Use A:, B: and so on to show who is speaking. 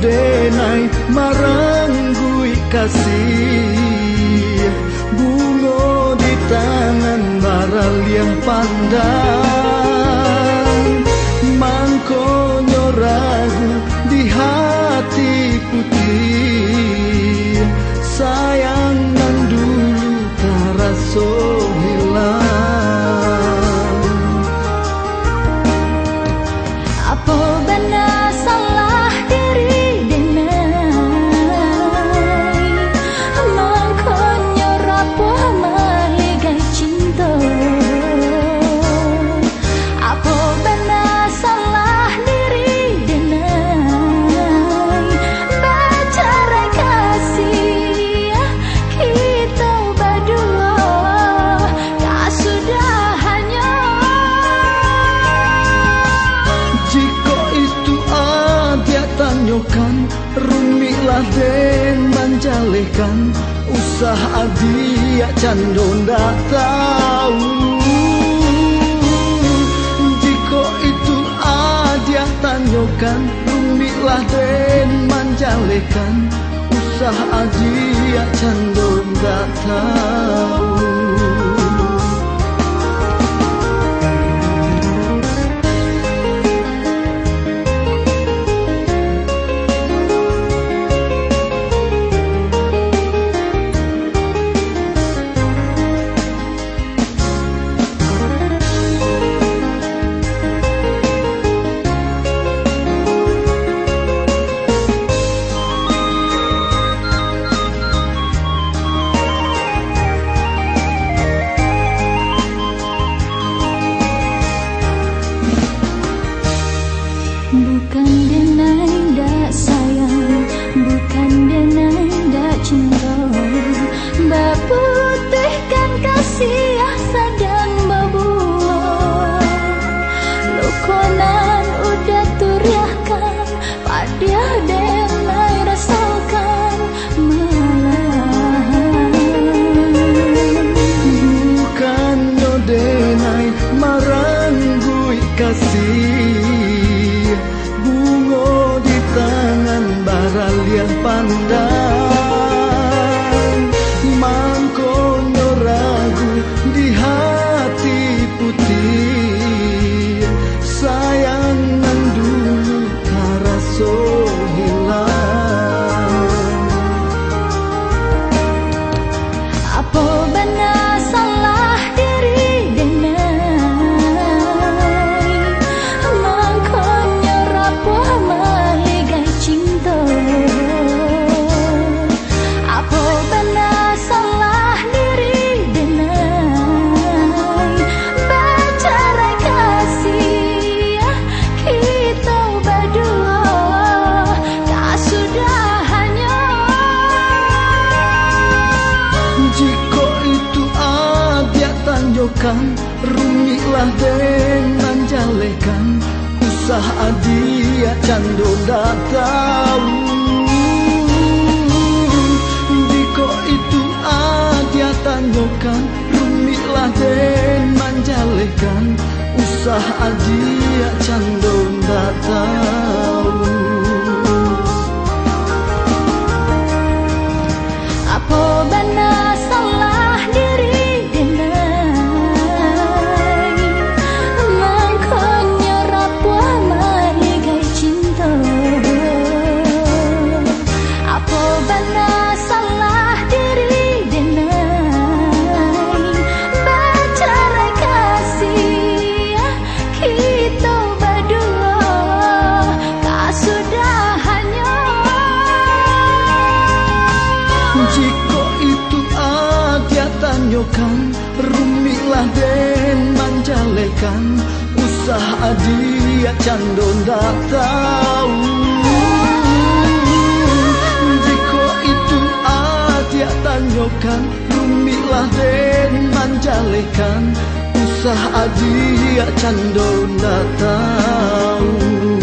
A: denai maranggui kasih bungo di tangan baral yang pandang mangkonyo ragu di hati putih sayang nan dulu taraso hilang.
B: Apa benar salah diri denai mangkonyo rapuh maligai cinta. Apa benar salah diri denai bicara kasih kita berdua tak sudah hanya.
A: Jika itu ada tanyakan rumilah den manjalekan usah adia cando ndak tahu. Jika itu ada tanyakan rumilah den manjalekan usah adia cando ndak tahu.
B: Bukan denai dak sayang, bukan denai dak cinta, baputihkan kasih sedang berbuah. Lukonan udah turiahkan, pada denai rasakan malam.
A: Bukan no denai maranggui kasih bungo di tangan baral yang pandang mangkonyo ragu di hati putih sayang nan dulu taraso hilang.
B: Apa benar salah diri denai mangkonyo rapuh maligai cinta. Apa benar salah diri denai bicara kasih kita berdua tak sudah hanya.
A: Jika itu ada tanyakan rumilah den manjalekan usah adia cando ndak tahu. Jika itu ada tanyakan rumilah den manjalekan usah adia cando ndak tahu.
B: Apa benar salah diri denai mangkonyo rapuh maligai cinta. Apa benar salah diri denai bicara kasih kita berdua tak sudah hanya.
A: Jika itu ada tanyakan rumilah den manjalekan usah adia cando ndak tahu. Jika itu ada tanyakan rumilah den manjalekan usah adia cando ndak tahu.